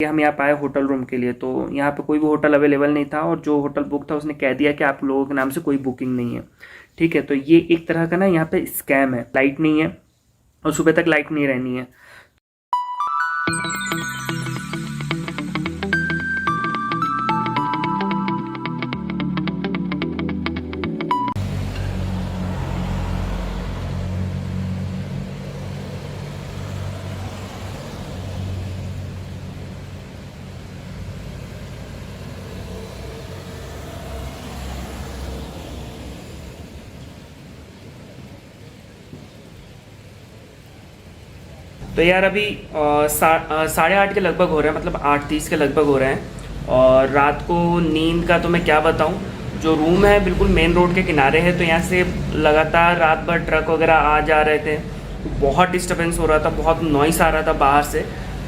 हम यहाँ पे आए होटल रूम के लिए, तो यहाँ पे कोई भी होटल अवेलेबल नहीं था और जो होटल बुक था उसने कह दिया कि आप लोगों के नाम से कोई बुकिंग नहीं है। ठीक है, तो ये एक तरह का ना यहाँ पे स्कैम है। लाइट नहीं है और सुबह तक लाइट नहीं रहनी है। तो यार अभी 8:30 के लगभग हो रहे हैं, मतलब 8:30 के लगभग हो रहे हैं। और रात को नींद का तो मैं क्या बताऊं, जो रूम है बिल्कुल मेन रोड के किनारे है, तो यहाँ से लगातार रात भर ट्रक वगैरह आ जा रहे थे। बहुत डिस्टर्बेंस हो रहा था, बहुत नॉइस आ रहा था बाहर से।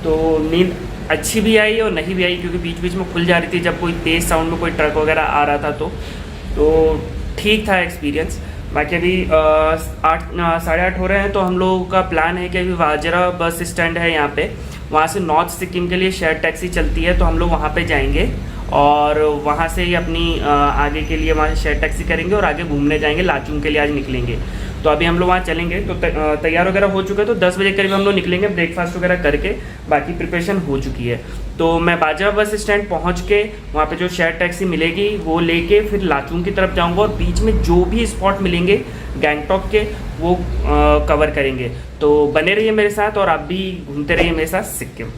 तो नींद अच्छी भी आई और नहीं भी आई, क्योंकि बीच बीच में खुल जा रही थी जब कोई तेज़ साउंड में कोई ट्रक वगैरह आ रहा था। तो ठीक था एक्सपीरियंस। बाकी अभी 8:30 हो रहे हैं, तो हम लोगों का प्लान है कि अभी वाजरा बस स्टैंड है यहाँ पे, वहाँ से नॉर्थ सिक्किम के लिए शेयर टैक्सी चलती है, तो हम लोग वहाँ पे जाएंगे और वहाँ से ही अपनी आगे के लिए वहाँ शेयर टैक्सी करेंगे और आगे घूमने जाएंगे। लाचुंग के लिए आज निकलेंगे, तो अभी हम लोग वहाँ चलेंगे। तो तैयार वगैरह हो चुके हैं, तो 10 बजे करीब हम लोग निकलेंगे, ब्रेकफास्ट वगैरह करके। बाकी प्रिपरेशन हो चुकी है। तो मैं बाजरा बस स्टैंड पहुँच के वहाँ पे जो शेयर टैक्सी मिलेगी वो लेके फिर लाचुंग की तरफ जाऊँगा, और बीच में जो भी स्पॉट मिलेंगे गैंगटॉक के वो कवर करेंगे। तो बने रहिए मेरे साथ और आप भी घूमते रहिए मेरे साथ सिक्किम।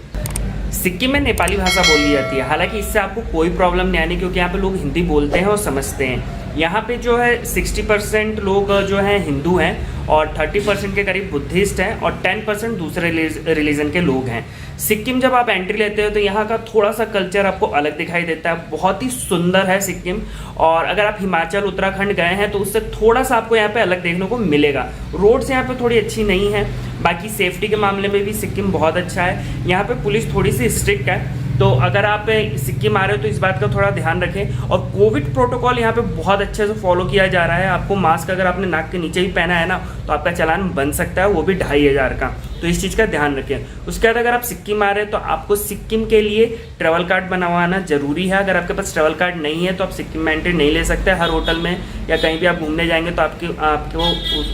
सिक्किम में नेपाली भाषा बोली जाती है, हालांकि इससे आपको कोई प्रॉब्लम नहीं आनी, क्योंकि यहाँ पे लोग हिंदी बोलते हैं और समझते हैं। यहाँ पे जो है 60% लोग जो हैं हिंदू हैं और 30% के करीब बुद्धिस्ट हैं और 10% दूसरे रिलीजन के लोग हैं। सिक्किम जब आप एंट्री लेते हो तो यहाँ का थोड़ा सा कल्चर आपको अलग दिखाई देता है। बहुत ही सुंदर है सिक्किम, और अगर आप हिमाचल उत्तराखंड गए हैं तो उससे थोड़ा सा आपको यहाँ पे अलग देखने को मिलेगा। रोड्स यहाँ पे थोड़ी अच्छी नहीं है, बाकी सेफ्टी के मामले में भी सिक्किम बहुत अच्छा है। यहाँ पे पुलिस थोड़ी सी स्ट्रिक्ट है, तो अगर आप सिक्किम आ रहे हो तो इस बात का थोड़ा ध्यान रखें। और कोविड प्रोटोकॉल यहाँ पे बहुत अच्छे से फॉलो किया जा रहा है। आपको मास्क अगर आपने नाक के नीचे भी पहना है ना, तो आपका चालान बन सकता है, वो भी 2500 का। तो इस चीज़ का ध्यान रखें। उसके बाद अगर आप सिक्किम आ रहे हैं तो आपको सिक्किम के लिए ट्रैवल कार्ड बनवाना जरूरी है। अगर आपके पास ट्रैवल कार्ड नहीं है तो आप सिक्किम में एंट्री नहीं ले सकते। हर होटल में या कहीं भी आप घूमने जाएंगे तो आपको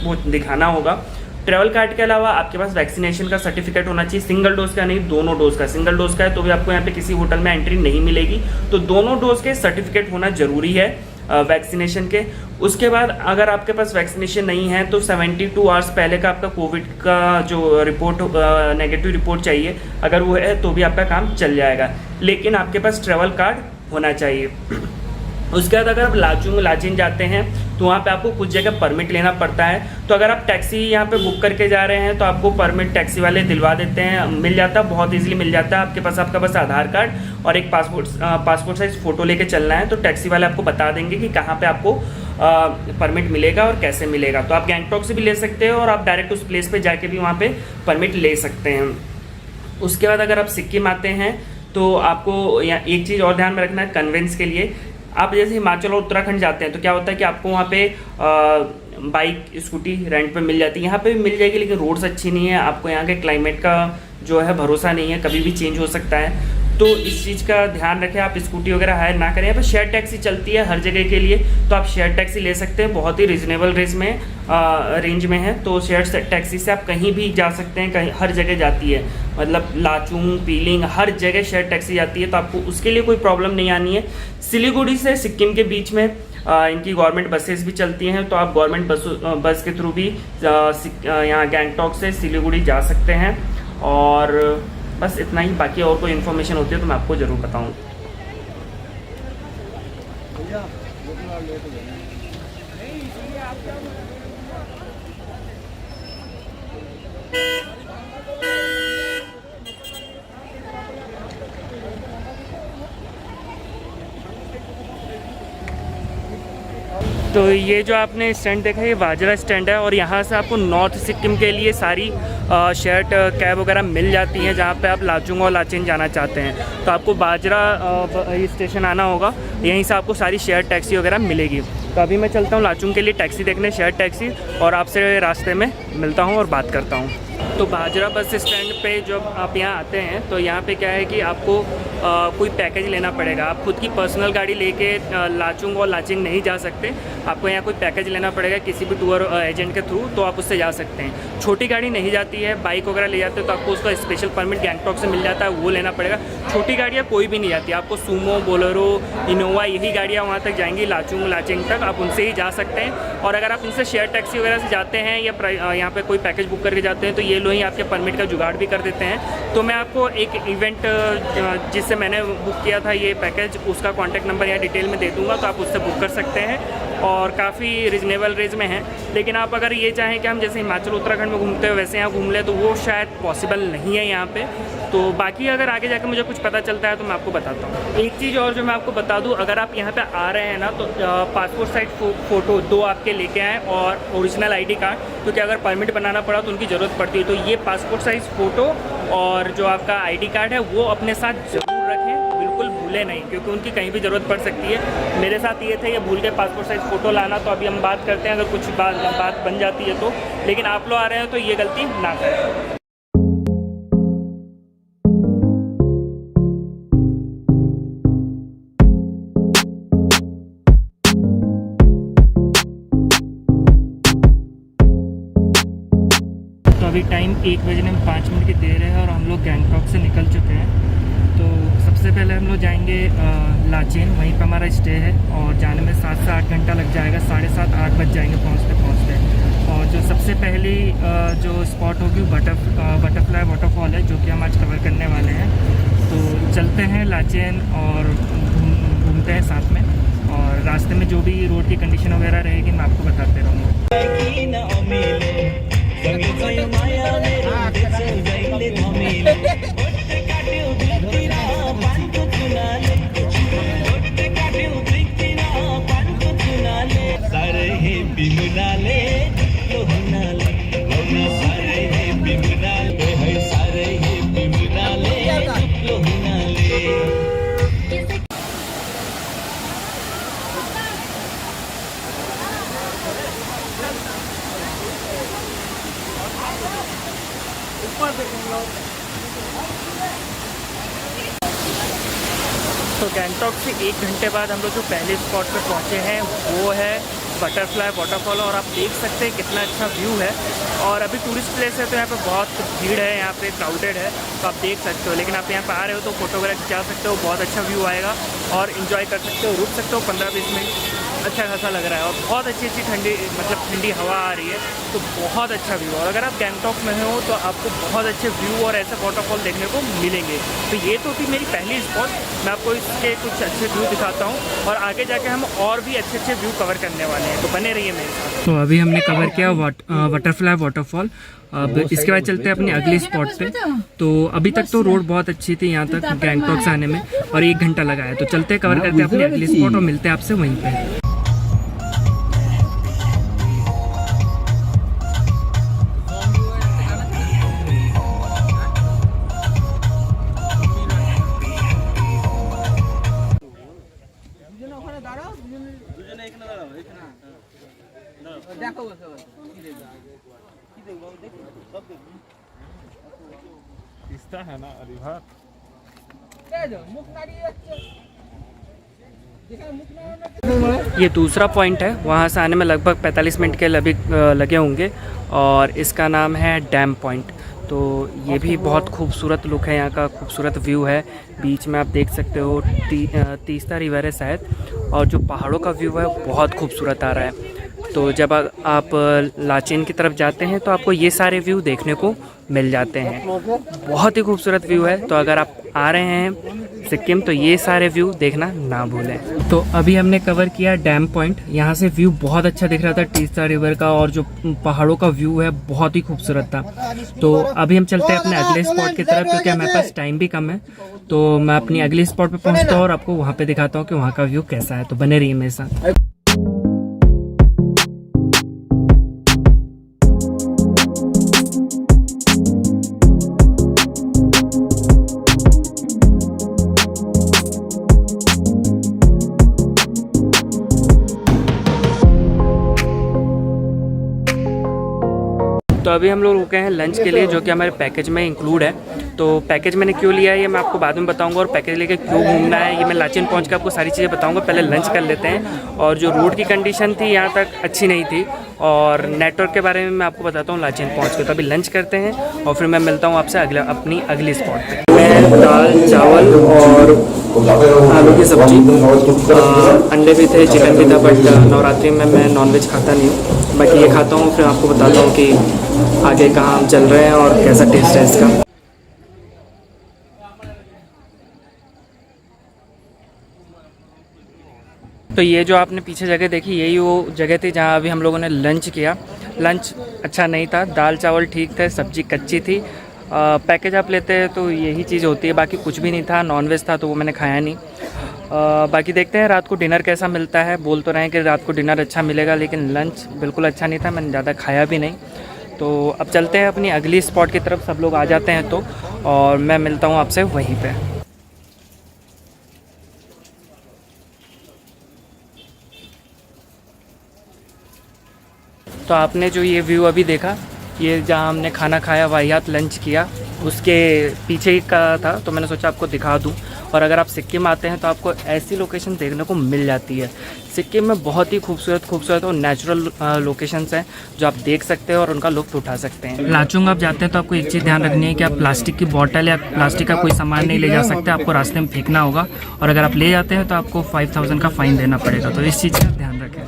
वो दिखाना होगा। ट्रैवल कार्ड के अलावा आपके पास वैक्सीनेशन का सर्टिफिकेट होना चाहिए, सिंगल डोज का नहीं, दोनों डोज का। सिंगल डोज का है तो भी आपको यहाँ पे किसी होटल में एंट्री नहीं मिलेगी, तो दोनों डोज के सर्टिफिकेट होना जरूरी है वैक्सीनेशन के। उसके बाद अगर आपके पास वैक्सीनेशन नहीं है तो 72 आवर्स पहले का आपका कोविड का जो रिपोर्ट नेगेटिव रिपोर्ट चाहिए, अगर वो है तो भी आपका काम चल जाएगा, लेकिन आपके पास ट्रैवल कार्ड होना चाहिए। उसके बाद अगर आप लाचुंग जाते हैं तो वहाँ पे आपको कुछ जगह परमिट लेना पड़ता है। तो अगर आप टैक्सी यहाँ पे बुक करके जा रहे हैं तो आपको परमिट टैक्सी वाले दिलवा देते हैं, मिल जाता है, बहुत इजीली मिल जाता है। आपका बस आधार कार्ड और एक पासपोर्ट साइज फ़ोटो लेके चलना है, तो टैक्सी वाले आपको बता देंगे कि कहाँ पर आपको परमिट मिलेगा और कैसे मिलेगा। तो आप गैंगटॉक से भी ले सकते हो और आप डायरेक्ट उस प्लेस पर जाके भी वहाँ पर परमिट ले सकते हैं। उसके बाद अगर आप सिक्किम आते हैं तो आपको यहाँ एक चीज़ और ध्यान में रखना है कन्वेंस के लिए। आप जैसे हिमाचल और उत्तराखंड जाते हैं तो क्या होता है कि आपको वहाँ पे बाइक स्कूटी रेंट पे मिल जाती है। यहाँ पे भी मिल जाएगी, लेकिन रोड्स अच्छी नहीं है। आपको यहाँ के क्लाइमेट का जो है भरोसा नहीं है, कभी भी चेंज हो सकता है, तो इस चीज़ का ध्यान रखें। आप स्कूटी वगैरह हायर ना करें। यहाँ पे शेयर टैक्सी चलती है हर जगह के लिए, तो आप शेयर टैक्सी ले सकते हैं, बहुत ही रिजनेबल रेंज में है। तो शेयर टैक्सी से आप कहीं भी जा सकते हैं, कहीं हर जगह जाती है, मतलब लाचुंग पीलिंग हर जगह शेयर टैक्सी जाती है, तो आपको उसके लिए कोई प्रॉब्लम नहीं आनी है। सिलीगुड़ी से सिक्किम के बीच में इनकी गवर्नमेंट बसेस भी चलती हैं, तो आप गवर्नमेंट बस के थ्रू भी यहाँ गैंगटॉक से सिलीगुड़ी जा सकते हैं। और बस इतना ही, बाकी और कोई इन्फॉर्मेशन होती है तो मैं आपको ज़रूर बताऊँ। तो ये जो आपने स्टैंड देखा है ये वाजरा स्टैंड है, और यहाँ से आपको नॉर्थ सिक्किम के लिए सारी शेयर कैब वगैरह मिल जाती हैं, जहाँ पे आप लाचुंग और लाचेन जाना चाहते हैं। तो आपको बाजरा स्टेशन आना होगा, यहीं से आपको सारी शेयर टैक्सी वगैरह मिलेगी। तो अभी मैं चलता हूँ लाचुंग के लिए टैक्सी देखने, शेयर टैक्सी, और आपसे रास्ते में मिलता हूँ और बात करता हूँ। तो बाजरा बस स्टैंड पे जब आप यहाँ आते हैं तो यहाँ पे क्या है कि आपको कोई पैकेज लेना पड़ेगा। आप खुद की पर्सनल गाड़ी लेके लाचुंग और लाचिंग नहीं जा सकते। आपको यहाँ कोई पैकेज लेना पड़ेगा किसी भी टूर एजेंट के थ्रू, तो आप उससे जा सकते हैं। छोटी गाड़ी नहीं जाती है, बाइक वगैरह ले जाते हैं तो आपको उसका स्पेशल परमिट गैंगटॉक से मिल जाता है, वो लेना पड़ेगा। छोटी गाड़ियाँ कोई भी नहीं जाती, आपको सूमो, बोलेरो, इनोवा यही गाड़ियाँ वहाँ तक जाएंगी, लाचुंग लाचिंग तक आप उनसे ही जा सकते हैं। और अगर आप उनसे शेयर टैक्सी वगैरह से जाते हैं या यहाँ पे कोई पैकेज बुक करके जाते हैं तो ये लोग ही आपके परमिट का जुगाड़ भी कर देते हैं। तो मैं आपको एक इवेंट जिससे मैंने बुक किया था ये पैकेज, उसका कॉन्टैक्ट नंबर यहाँ डिटेल में दे दूँगा, तो आप उससे बुक कर सकते हैं और काफ़ी रिजनेबल रेंज में है। लेकिन आप अगर ये चाहें कि हम जैसे हिमाचल उत्तराखंड में घूमते हैं वैसे यहाँ घूम लें तो वो शायद पॉसिबल नहीं है यहाँ पे। तो बाकी अगर आगे जाकर मुझे कुछ पता चलता है तो मैं आपको बताता हूँ। एक चीज़ और जो मैं आपको बता दूँ, अगर आप यहाँ पे आ रहे हैं ना तो पासपोर्ट साइज फ़ोटो 2 आपके लेके आएँ और ओरिजिनल आईडी कार्ड, क्योंकि अगर परमिट बनाना पड़ा तो उनकी ज़रूरत पड़ती है। तो ये पासपोर्ट साइज़ फ़ोटो और जो आपका आईडी कार्ड है वो अपने साथ ज़रूर रखें, बिल्कुल भूलें नहीं, क्योंकि उनकी कहीं भी ज़रूरत पड़ सकती है। मेरे साथ ये थे, ये भूल के पासपोर्ट साइज़ फ़ोटो लाना। तो अभी हम बात करते हैं, अगर कुछ बात बन जाती है तो। लेकिन आप लोग आ रहे हैं तो ये गलती ना करें। तो अभी टाइम 1:05 की देर है और हम लोग गैंगटॉक से निकल चुके हैं। तो सबसे पहले हम लोग जाएंगे लाचेन, वहीं पर हमारा स्टे है और जाने में 7 से 8 घंटा लग जाएगा, 7:30-8 बज जाएंगे पहुँचते। और जो सबसे पहली जो स्पॉट होगी बटरफ्लाई वाटरफॉल है, जो कि हम आज कवर करने वाले हैं। तो चलते हैं लाचेन और घूमते हैं साथ में, और रास्ते में जो भी रोड की कंडीशन वगैरह रहेगी मैं आपको बताते रहूँगा। तो गैंगटॉक से 1 घंटे बाद हम लोग जो पहले स्पॉट पे पहुँचे हैं वो है बटरफ्लाई वाटरफॉल, और आप देख सकते हैं कितना अच्छा व्यू है। और अभी टूरिस्ट प्लेस है तो यहाँ पे बहुत भीड़ है, यहाँ पे क्राउडेड है, तो आप देख सकते हो। लेकिन आप यहाँ पे आ रहे हो तो फोटो वगैरह खिंचा सकते हो, बहुत अच्छा व्यू आएगा और इन्जॉय कर सकते हो, रुक सकते हो 15-20 मिनट, अच्छा खासा लग रहा है। और बहुत अच्छी ठंडी हवा आ रही है, तो बहुत अच्छा व्यू। और अगर आप गैंगटॉक में हो तो आपको बहुत अच्छे व्यू और ऐसे वाटरफॉल देखने को मिलेंगे। तो ये तो थी मेरी पहली स्पॉट, मैं आपको इसके कुछ अच्छे व्यू दिखाता हूँ और आगे जाके हम और भी अच्छे व्यू कवर करने वाले हैं, तो बने रहिए मेरे साथ। तो अभी हमने कवर किया बटरफ्लाई वाटरफॉल। अब इसके बाद चलते हैं अपने अगले स्पॉट पे। तो अभी तक तो रोड बहुत अच्छी थी यहाँ तक गैंगटॉक से आने में, और 1 घंटा लगा है। तो चलते हैं, कवर करते हैं अपने अगले स्पॉट और मिलते हैं आपसे वहीं पे। है ना रिवर ये दूसरा पॉइंट है, वहाँ से आने में लगभग 45 मिनट के लगे होंगे, और इसका नाम है डैम पॉइंट। तो ये भी बहुत खूबसूरत लुक है, यहाँ का खूबसूरत व्यू है। बीच में आप देख सकते हो तीस्ता रिवर है शायद, और जो पहाड़ों का व्यू है बहुत खूबसूरत आ रहा है। तो जब आप लाचेन की तरफ जाते हैं तो आपको ये सारे व्यू देखने को मिल जाते हैं, बहुत ही खूबसूरत व्यू है। तो अगर आप आ रहे हैं सिक्किम तो ये सारे व्यू देखना ना भूलें। तो अभी हमने कवर किया डैम पॉइंट, यहाँ से व्यू बहुत अच्छा दिख रहा था तीस्ता रिवर का, और जो पहाड़ों का व्यू है बहुत ही खूबसूरत था। तो अभी हम चलते हैं अपने अगले स्पॉट की तरफ, क्योंकि हमारे पास टाइम भी कम है। तो मैं अपनी अगली स्पॉट पे पहुँचता हूँ और आपको वहाँ पे दिखाता हूँ कि वहाँ का व्यू कैसा है। तो बने रहिए मेरे साथ। तो अभी हम लोग रुके हैं लंच के लिए, जो कि हमारे पैकेज में इंक्लूड है। तो पैकेज मैंने क्यों लिया है ये मैं आपको बाद में बताऊंगा, और पैकेज लेके क्यों घूमना है ये मैं लाचेन पहुंच के आपको सारी चीज़ें बताऊंगा। पहले लंच कर लेते हैं। और जो रोड की कंडीशन थी यहाँ तक अच्छी नहीं थी, और नेटवर्क के बारे में मैं आपको बताता हूँ लाचेन पहुँच के। तो अभी लंच करते हैं और फिर मैं मिलता हूँ आपसे अपनी अगली स्पॉट पर। मैं दाल चावल और आलू की सब्जी, अंडे भी थे, चिकन भी था, बट नवरात्रि में मैं नॉनवेज खाता नहीं हूँ। बाकी ये खाता हूँ, फिर आपको बताता हूँ कि आगे कहाँ हम चल रहे हैं और कैसा टेस्ट है इसका। तो ये जो आपने पीछे जगह देखी यही वो जगह थी जहाँ अभी हम लोगों ने लंच किया। लंच अच्छा नहीं था, दाल चावल ठीक थे, सब्जी कच्ची थी। पैकेज आप लेते हैं तो यही चीज़ होती है, बाकी कुछ भी नहीं था। नॉनवेज था तो वो मैंने खाया नहीं। बाकी देखते हैं रात को डिनर कैसा मिलता है। बोल तो रहे हैं कि रात को डिनर अच्छा मिलेगा, लेकिन लंच बिल्कुल अच्छा नहीं था, मैंने ज़्यादा खाया भी नहीं। तो अब चलते हैं अपनी अगली स्पॉट की तरफ, सब लोग आ जाते हैं तो, और मैं मिलता हूँ आपसे वहीं पे। तो आपने जो ये व्यू अभी देखा, ये जहाँ हमने खाना खाया, वाहियात लंच किया, उसके पीछे ही का था, तो मैंने सोचा आपको दिखा दूँ। और अगर आप सिक्किम आते हैं तो आपको ऐसी लोकेशन देखने को मिल जाती है। सिक्किम में बहुत ही खूबसूरत और नेचुरल लोकेशंस हैं जो आप देख सकते हैं और उनका लुत्फ़ उठा सकते हैं। लाचुंग आप जाते हैं तो आपको एक चीज़ ध्यान रखनी है कि आप प्लास्टिक की बोतल या प्लास्टिक का कोई सामान नहीं ले जा सकते, आपको रास्ते में फेंकना होगा। और अगर आप ले जाते हैं तो आपको 5000 का फ़ाइन देना पड़ेगा, तो इस चीज़ का ध्यान रखें।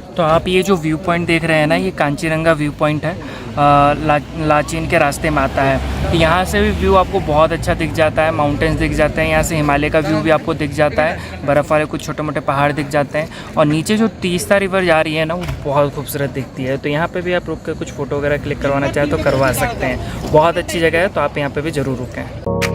तो आप ये जो व्यू पॉइंट देख रहे हैं ना, ये कांचीरंगा व्यू पॉइंट है, लाचेन के रास्ते में आता है। यहाँ से भी व्यू आपको बहुत अच्छा दिख जाता है, माउंटेन्स दिख जाते हैं। यहाँ से हिमालय का व्यू भी आपको दिख जाता है, बर्फ़ वाले कुछ छोटे मोटे पहाड़ दिख जाते हैं। और नीचे जो तीस्ता रिवर जा रही है ना, वो बहुत खूबसूरत दिखती है। तो यहाँ पे भी आप रुक कर कुछ फ़ोटो वगैरह क्लिक करवाना चाहें तो करवा सकते हैं। बहुत अच्छी जगह है, तो आप यहाँ पर भी ज़रूर रुकें।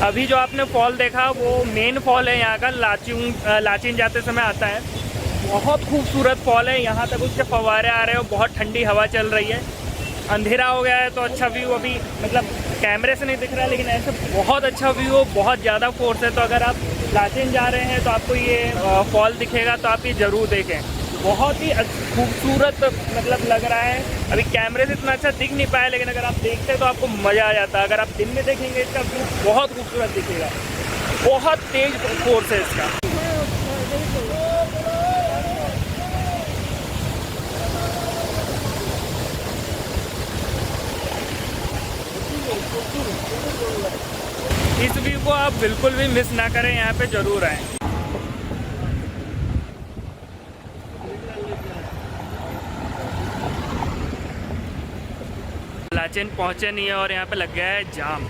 अभी जो आपने फॉल देखा वो मेन फॉल है यहाँ का, लाचेन जाते समय आता है। बहुत खूबसूरत फॉल है, यहाँ तक उसके फव्वारे आ रहे हो, बहुत ठंडी हवा चल रही है। अंधेरा हो गया है तो अच्छा व्यू अभी मतलब कैमरे से नहीं दिख रहा है, लेकिन ऐसे बहुत अच्छा व्यू, बहुत ज़्यादा फोर्स है। तो अगर आप लाचेन जा रहे हैं तो आपको ये फॉल दिखेगा, तो आप ये ज़रूर देखें। बहुत ही खूबसूरत मतलब लग रहा है। अभी कैमरे से इतना अच्छा दिख नहीं पाया, लेकिन अगर आप देखते हैं तो आपको मज़ा आ जाता है। अगर आप दिन में देखेंगे इसका व्यू बहुत खूबसूरत दिखेगा, बहुत तेज फोर्स है इसका। इस व्यू को आप बिल्कुल भी मिस ना करें, यहाँ पे ज़रूर आएँ। लाचेन पहुँचे नहीं है और यहाँ पे लग गया है जाम।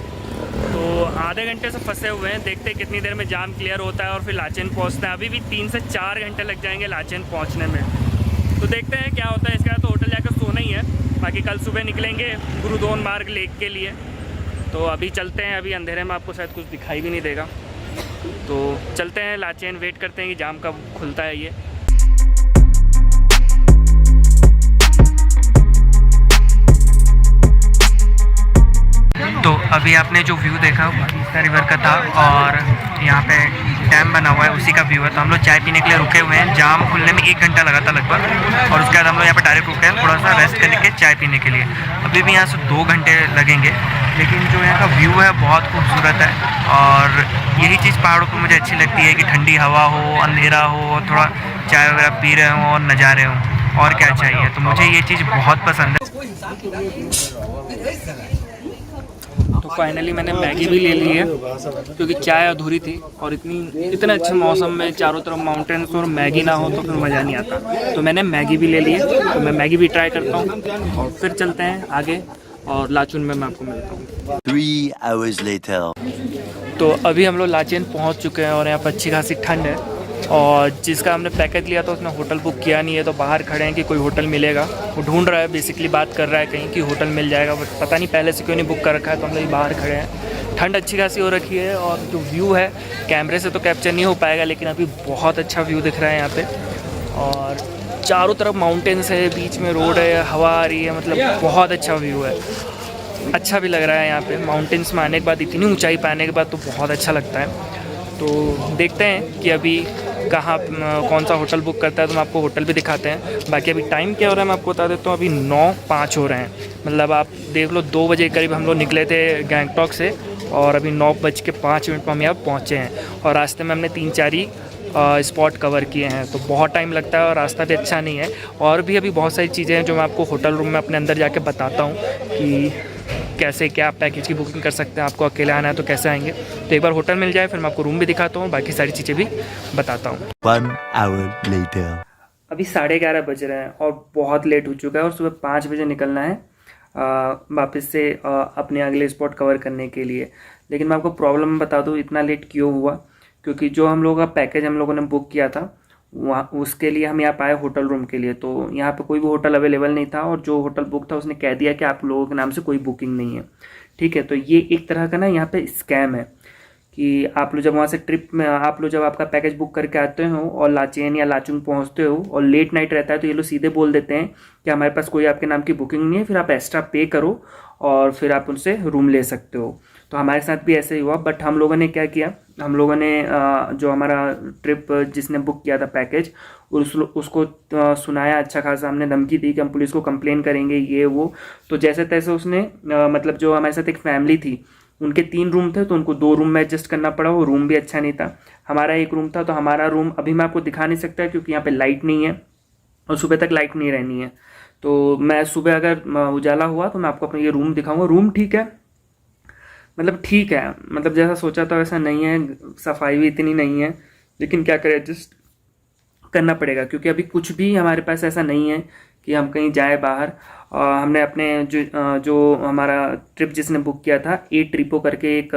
तो आधे घंटे से फंसे हुए हैं, देखते हैं कितनी देर में जाम क्लियर होता है और फिर लाचेन पहुँचते हैं। अभी भी 3 से 4 घंटे लग जाएंगे लाचेन पहुँचने में। तो देखते हैं क्या होता है। इसके बाद तो होटल जाकर सोना ही है, बाकी कल सुबह निकलेंगे गुरुदोन मार्ग लेक के लिए। तो अभी चलते हैं, अभी अंधेरे में आपको शायद कुछ दिखाई भी नहीं देगा। तो चलते हैं लाचेन, वेट करते हैं कि जाम कब खुलता है ये। तो अभी आपने जो व्यू देखा वो तीस्ता रिवर का था, और यहाँ पे डैम बना हुआ है, उसी का व्यू है। तो हम लोग चाय पीने के लिए रुके हुए हैं। जाम खुलने में 1 घंटा लगा था लगभग, और उसके बाद हम लोग यहाँ पे डायरेक्ट रुके हैं थोड़ा सा रेस्ट करने के चाय पीने के लिए। अभी भी यहाँ से 2 घंटे लगेंगे, लेकिन जो यहाँ का व्यू है बहुत खूबसूरत है। और यही चीज़ पहाड़ों पर मुझे अच्छी लगती है कि ठंडी हवा हो, अंधेरा हो, थोड़ा चाय वगैरह पी रहे हों और नज़ारे हों, और क्या चाहिए। तो मुझे ये चीज़ बहुत पसंद है। तो फाइनली मैंने मैगी भी ले ली है क्योंकि चाय अधूरी थी और इतने अच्छे मौसम में चारों तरफ माउंटेन्स और मैगी ना हो तो फिर मज़ा नहीं आता। तो मैंने मैगी भी ले ली है, तो मैं मैगी भी ट्राई करता हूँ और फिर चलते हैं आगे और लाचुन में मैं आपको मिलता हूँ। 3 hours later. तो अभी हम लोग लाचेन पहुँच चुके हैं और यहाँ पर अच्छी खासी ठंड है और जिसका हमने पैकेज लिया था उसने होटल बुक किया नहीं है, तो बाहर खड़े हैं कि कोई होटल मिलेगा। वो ढूंढ रहा है, बेसिकली बात कर रहा है कहीं कि होटल मिल जाएगा, बट पता नहीं पहले से क्यों नहीं बुक कर रखा है। तो हम लोग बाहर खड़े हैं, ठंड अच्छी खासी हो रखी है और जो व्यू है कैमरे से तो कैप्चर नहीं हो पाएगा, लेकिन अभी बहुत अच्छा व्यू दिख रहा है यहाँ पे और चारों तरफ माउंटेन्स है, बीच में रोड है, हवा आ रही है, मतलब बहुत अच्छा व्यू है। अच्छा भी लग रहा है यहाँ पे माउंटेन्स में आने के बाद, इतनी ऊंचाई पे आने के बाद तो बहुत अच्छा लगता है। तो देखते हैं कि अभी कहाँ कौन सा होटल बुक करता है, तो मैं आपको होटल भी दिखाते हैं। बाकी अभी टाइम क्या हो रहा है मैं आपको बता देता हूँ, अभी 9:05 हो रहे हैं, मतलब आप देख लो 2 बजे करीब हम लोग निकले थे गैंगटॉक से और अभी 9:05 पर हम यहाँ पहुँचे हैं और रास्ते में हमने 3-4 ही स्पॉट कवर किए हैं। तो बहुत टाइम लगता है और रास्ता भी अच्छा नहीं है और भी अभी बहुत सारी चीज़ें हैं जो मैं आपको होटल रूम में अपने अंदर जाके बताता हूँ कि कैसे क्या पैकेज की बुकिंग कर सकते हैं। आपको अकेले आना है तो कैसे आएंगे, तो एक बार होटल मिल जाए फिर मैं आपको रूम भी दिखाता हूँ, बाकी सारी चीज़ें भी बताता हूँ। 1 hour later. अभी 11:30 बज रहे हैं और बहुत लेट हो चुका है और सुबह 5 बजे निकलना है वापस से अपने अगले स्पॉट कवर करने के लिए। लेकिन मैं आपको प्रॉब्लम बता दूँ इतना लेट क्यों हुआ, क्योंकि जो हम लोगों का पैकेज हम लोगों ने बुक किया था वहाँ उसके लिए हम यहाँ पाए होटल रूम के लिए, तो यहाँ पे कोई भी होटल अवेलेबल नहीं था और जो होटल बुक था उसने कह दिया कि आप लोगों के नाम से कोई बुकिंग नहीं है। ठीक है, तो ये एक तरह का ना यहाँ पे स्कैम है कि आप लोग जब वहाँ से ट्रिप में आप लोग जब आपका पैकेज बुक करके आते हो और लाचेन या लाचुंग पहुँचते हो और लेट नाइट रहता है तो ये लोग सीधे बोल देते हैं कि हमारे पास कोई आपके नाम की बुकिंग नहीं है, फिर आप एक्स्ट्रा पे करो और फिर आप उनसे रूम ले सकते हो। तो हमारे साथ भी ऐसे ही हुआ, बट हम लोगों ने क्या किया, हम लोगों ने जो हमारा ट्रिप जिसने बुक किया था पैकेज उसको सुनाया अच्छा खासा, हमने धमकी दी कि हम पुलिस को कंप्लेन करेंगे ये वो। तो जैसे तैसे उसने मतलब जो हमारे साथ एक फैमिली थी उनके 3 रूम थे तो उनको 2 रूम में एडजस्ट करना पड़ा, वो रूम भी अच्छा नहीं था। हमारा 1 रूम था, तो हमारा रूम अभी मैं आपको दिखा नहीं सकता क्योंकि यहाँ पे लाइट नहीं है और सुबह तक लाइट नहीं रहनी है। तो मैं सुबह अगर उजाला हुआ तो मैं आपको अपना ये रूम दिखाऊंगा। रूम ठीक है, मतलब ठीक है, मतलब जैसा सोचा था वैसा नहीं है, सफाई भी इतनी नहीं है, लेकिन क्या करें एडजस्ट करना पड़ेगा क्योंकि अभी कुछ भी हमारे पास ऐसा नहीं है कि हम कहीं जाए बाहर। हमने अपने जो हमारा ट्रिप जिसने बुक किया था ए ट्रिपो करके एक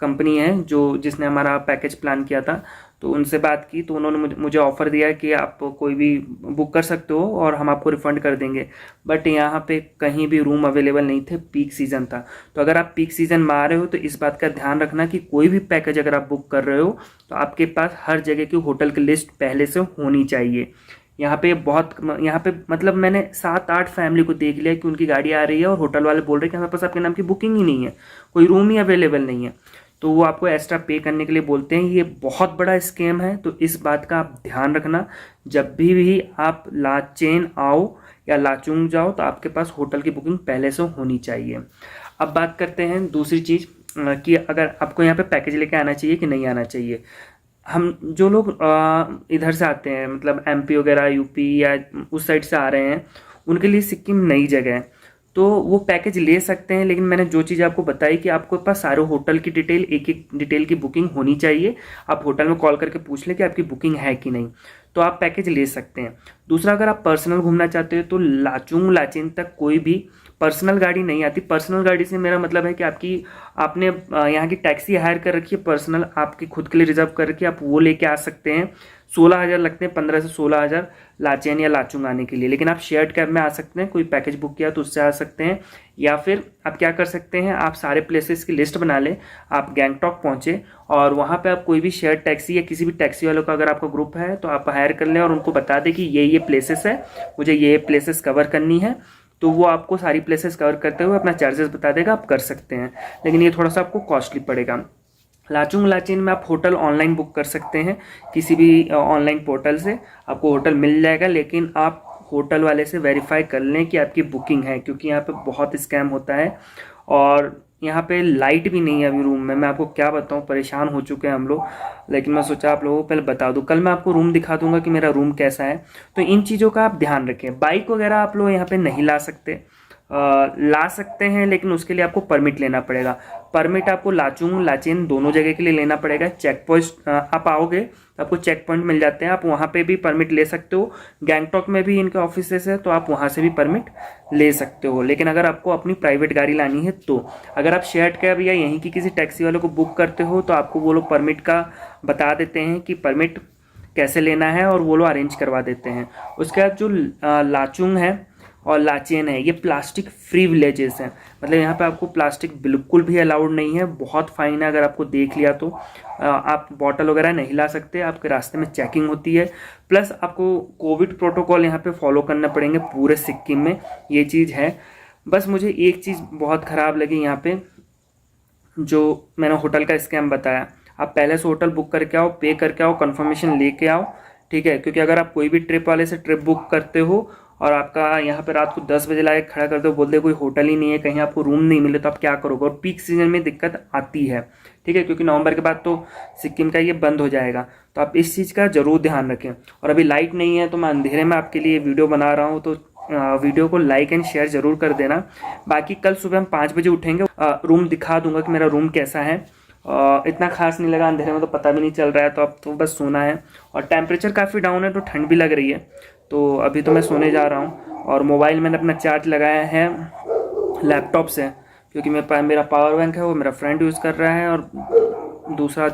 कंपनी है जो जिसने हमारा पैकेज प्लान किया था, तो उनसे बात की तो उन्होंने मुझे ऑफ़र दिया कि आप कोई भी बुक कर सकते हो और हम आपको रिफ़ंड कर देंगे। बट यहाँ पे कहीं भी रूम अवेलेबल नहीं थे, पीक सीज़न था। तो अगर आप पीक सीज़न में आ रहे हो तो इस बात का ध्यान रखना कि कोई भी पैकेज अगर आप बुक कर रहे हो तो आपके पास हर जगह की होटल की लिस्ट पहले से होनी चाहिए। यहाँ पे मतलब मैंने 7-8 फैमिली को देख लिया कि उनकी गाड़ी आ रही है और होटल वाले बोल रहे हैं कि हमारे पास आपके नाम की बुकिंग ही नहीं है, कोई रूम ही अवेलेबल नहीं है, तो वो आपको एक्स्ट्रा पे करने के लिए बोलते हैं। ये बहुत बड़ा स्कैम है, तो इस बात का आप ध्यान रखना। जब भी आप लाचेन आओ या लाचुंग जाओ तो आपके पास होटल की बुकिंग पहले से होनी चाहिए। अब बात करते हैं दूसरी चीज़ कि अगर आपको यहाँ पे पैकेज लेके आना चाहिए कि नहीं आना चाहिए। हम जो लोग इधर से आते हैं मतलब एमपी वगैरह यूपी या उस साइड से आ रहे हैं उनके लिए सिक्किम नई जगह है, तो वो पैकेज ले सकते हैं। लेकिन मैंने जो चीज़ आपको बताई कि आपके पास सारे होटल की डिटेल एक एक डिटेल की बुकिंग होनी चाहिए। आप होटल में कॉल करके पूछ लें कि आपकी बुकिंग है कि नहीं, तो आप पैकेज ले सकते हैं। दूसरा, अगर आप पर्सनल घूमना चाहते हो तो लाचुंग लाचेन तक कोई भी पर्सनल गाड़ी नहीं आती। पर्सनल गाड़ी से मेरा मतलब है कि आपने यहाँ की टैक्सी हायर कर रखी है, पर्सनल आपकी खुद के लिए रिजर्व कर रखी है, आप वो लेके आ सकते हैं। 16,000 लगते हैं, 15 से 16,000 लाचेन या लाचुंग आने के लिए। लेकिन आप शेयर्ड कैब में आ सकते हैं, कोई पैकेज बुक किया तो उससे आ सकते हैं। या फिर आप क्या कर सकते हैं, आप सारे प्लेसेस की लिस्ट बना लें, आप गैंगटॉक पहुँचे और वहाँ पे आप कोई भी शेयर्ड टैक्सी या किसी भी टैक्सी वालों का अगर आपका ग्रुप है तो आप हायर कर लें और उनको बता दें कि ये प्लेसेस है, मुझे ये प्लेसेस कवर करनी है, तो वो आपको सारी प्लेसेस कवर करते हुए अपना चार्जेस बता देगा, आप कर सकते हैं। लेकिन ये थोड़ा सा आपको कॉस्टली पड़ेगा। लाचुंग लाचेन में आप होटल ऑनलाइन बुक कर सकते हैं, किसी भी ऑनलाइन पोर्टल से आपको होटल मिल जाएगा, लेकिन आप होटल वाले से वेरीफाई कर लें कि आपकी बुकिंग है, क्योंकि यहाँ पे बहुत स्कैम होता है। और यहाँ पे लाइट भी नहीं है अभी रूम में, मैं आपको क्या बताऊँ, परेशान हो चुके हैं हम लोग। लेकिन मैं सोचा आप लोगों को पहले बता दूँ, कल मैं आपको रूम दिखा दूंगा कि मेरा रूम कैसा है। तो इन चीज़ों का आप ध्यान रखें। बाइक वगैरह आप लोग यहाँ पे नहीं ला सकते, ला सकते हैं, लेकिन उसके लिए आपको परमिट लेना पड़ेगा। परमिट आपको लाचुंग लाचेन दोनों जगह के लिए लेना पड़ेगा। चेक पोस्ट आप आओगे तो आपको चेक पॉइंट मिल जाते हैं, आप वहाँ पे भी परमिट ले सकते हो। गैंगटॉक में भी इनके ऑफिसेस है तो आप वहाँ से भी परमिट ले सकते हो। लेकिन अगर आपको अपनी प्राइवेट गाड़ी लानी है तो अगर आप शेयर्ड कैब या यहीं की किसी टैक्सी वाले को बुक करते हो तो आपको वो लोग परमिट का बता देते हैं कि परमिट कैसे लेना है और वो लोग अरेंज करवा देते हैं। उसके बाद जो लाचुंग है और लाचेन है, ये प्लास्टिक फ्री विलेजेस हैं। मतलब यहाँ पे आपको प्लास्टिक बिल्कुल भी अलाउड नहीं है, बहुत फाइन है। अगर आपको देख लिया तो आप बॉटल वगैरह नहीं ला सकते, आपके रास्ते में चेकिंग होती है। प्लस आपको कोविड प्रोटोकॉल यहाँ पे फॉलो करना पड़ेंगे पूरे सिक्किम में, ये चीज़ है। बस मुझे एक चीज़ बहुत ख़राब लगी यहाँ पे, जो मैंने होटल का स्कैम बताया। आप पहले से होटल बुक करके आओ, पे करके आओ, कंफर्मेशन लेके आओ, ठीक है। क्योंकि अगर आप कोई भी ट्रिप वाले से ट्रिप बुक करते हो और आपका यहाँ पे रात को 10 बजे लाके खड़ा कर दो, बोलते कोई होटल ही नहीं है, कहीं आपको रूम नहीं मिले, तो आप क्या करोगे। और पीक सीजन में दिक्कत आती है, ठीक है, क्योंकि नवंबर के बाद तो सिक्किम का ये बंद हो जाएगा। तो आप इस चीज़ का ज़रूर ध्यान रखें। और अभी लाइट नहीं है तो मैं अंधेरे में आपके लिए वीडियो बना रहा हूँ, तो वीडियो को लाइक एंड शेयर ज़रूर कर देना। बाकी कल सुबह हम 5 बजे उठेंगे, रूम दिखा दूंगा कि मेरा रूम कैसा है। इतना खास नहीं लगा, अंधेरे में तो पता भी नहीं चल रहा है, तो अब तो बस सोना है। और टेम्परेचर काफ़ी डाउन है तो ठंड भी लग रही है, तो अभी तो मैं सोने जा रहा हूँ। और मोबाइल मैंने अपना चार्ज लगाया है लैपटॉप से, क्योंकि मेरा पावर बैंक है वो मेरा फ्रेंड यूज़ कर रहा है और दूसरा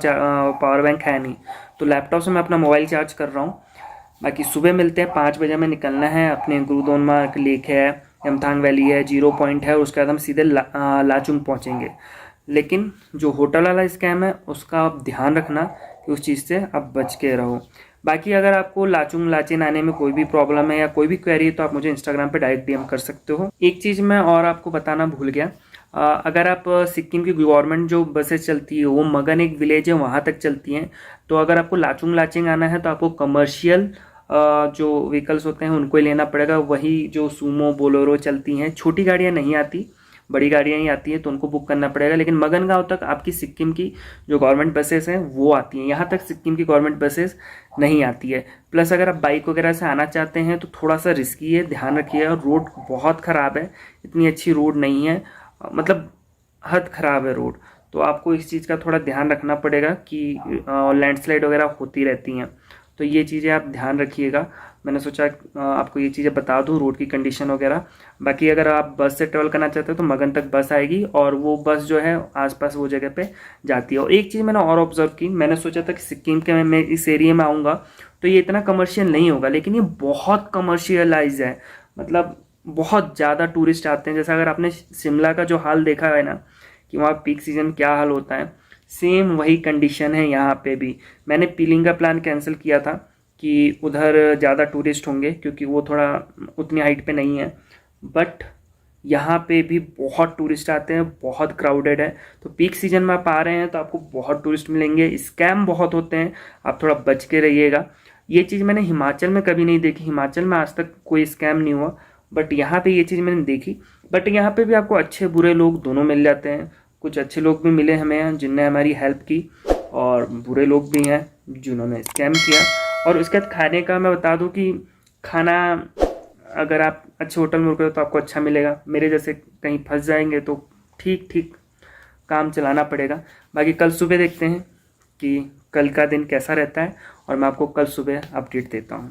पावर बैंक है नहीं, तो लैपटॉप से मैं अपना मोबाइल चार्ज कर रहा हूँ। बाकी सुबह मिलते हैं, 5 बजे हमें निकलना है। अपने गुरुदोनमा लेक है, यमथांग वैली है, 0 पॉइंट है, उसके बाद हम सीधे लाचुंग पहुँचेंगे। लेकिन जो होटल वाला स्कैम है उसका आप ध्यान रखना कि उस चीज़ से आप बच के रहो। बाकी अगर आपको लाचुंग लाचेन आने में कोई भी प्रॉब्लम है या कोई भी क्वेरी है तो आप मुझे इंस्टाग्राम पे डायरेक्ट डीएम कर सकते हो। एक चीज़ मैं और आपको बताना भूल गया, अगर आप सिक्किम की गवर्नमेंट जो बसेस चलती है वो मगन एक विलेज है वहाँ तक चलती हैं। तो अगर आपको लाचुंग लाचेंग आना है तो आपको कमर्शियल जो व्हीकल्स होते हैं उनको ही लेना पड़ेगा। वही जो सूमो बोलेरो चलती हैं, छोटी गाड़ियाँ नहीं आती, बड़ी गाड़ियाँ ही आती हैं, तो उनको बुक करना पड़ेगा। लेकिन मगनगांव तक आपकी सिक्किम की जो गवर्नमेंट बसेस हैं वो आती हैं, यहाँ तक सिक्किम की गवर्नमेंट बसेस नहीं आती है। प्लस अगर आप बाइक वगैरह से आना चाहते हैं तो थोड़ा सा रिस्की है, ध्यान रखिए। और रोड बहुत ख़राब है, इतनी अच्छी रोड नहीं है, मतलब हद ख़राब है रोड। तो आपको इस चीज़ का थोड़ा ध्यान रखना पड़ेगा कि लैंडस्लाइड वगैरह होती रहती हैं, तो ये चीज़ें आप ध्यान रखिएगा। मैंने सोचा आपको ये चीज़ें बता दूँ, रोड की कंडीशन वगैरह। बाकी अगर आप बस से ट्रेवल करना चाहते हो तो मगन तक बस आएगी और वो बस जो है आसपास वो जगह पे जाती है। और एक चीज़ मैंने और ऑब्जर्व की, मैंने सोचा था कि सिक्किम के मैं इस एरिया में आऊँगा तो ये इतना कमर्शियल नहीं होगा, लेकिन ये बहुत कमर्शियलाइज है। मतलब बहुत ज़्यादा टूरिस्ट आते हैं। जैसा अगर आपने शिमला का जो हाल देखा है ना कि वहाँ पीक सीजन क्या हाल होता है, सेम वही कंडीशन है यहाँ पे भी। मैंने पीलिंग का प्लान कैंसिल किया था कि उधर ज़्यादा टूरिस्ट होंगे क्योंकि वो थोड़ा उतनी हाइट पे नहीं है, बट यहाँ पे भी बहुत टूरिस्ट आते हैं, बहुत क्राउडेड है। तो पीक सीजन में आप आ रहे हैं तो आपको बहुत टूरिस्ट मिलेंगे, स्कैम बहुत होते हैं, आप थोड़ा बच के रहिएगा। ये चीज़ मैंने हिमाचल में कभी नहीं देखी, हिमाचल में आज तक कोई स्कैम नहीं हुआ, बट यहाँ पे ये चीज़ मैंने देखी। बट यहाँ पे भी आपको अच्छे बुरे लोग दोनों मिल जाते हैं। कुछ अच्छे लोग भी मिले हमें जिनने हमारी हेल्प की, और बुरे लोग भी हैं जिन्होंने स्कैम किया। और उसके बाद खाने का मैं बता दूं कि खाना अगर आप अच्छे होटल में रुके हो तो आपको अच्छा मिलेगा। मेरे जैसे कहीं फंस जाएंगे तो ठीक ठीक काम चलाना पड़ेगा। बाकी कल सुबह देखते हैं कि कल का दिन कैसा रहता है और मैं आपको कल सुबह अपडेट देता हूँ।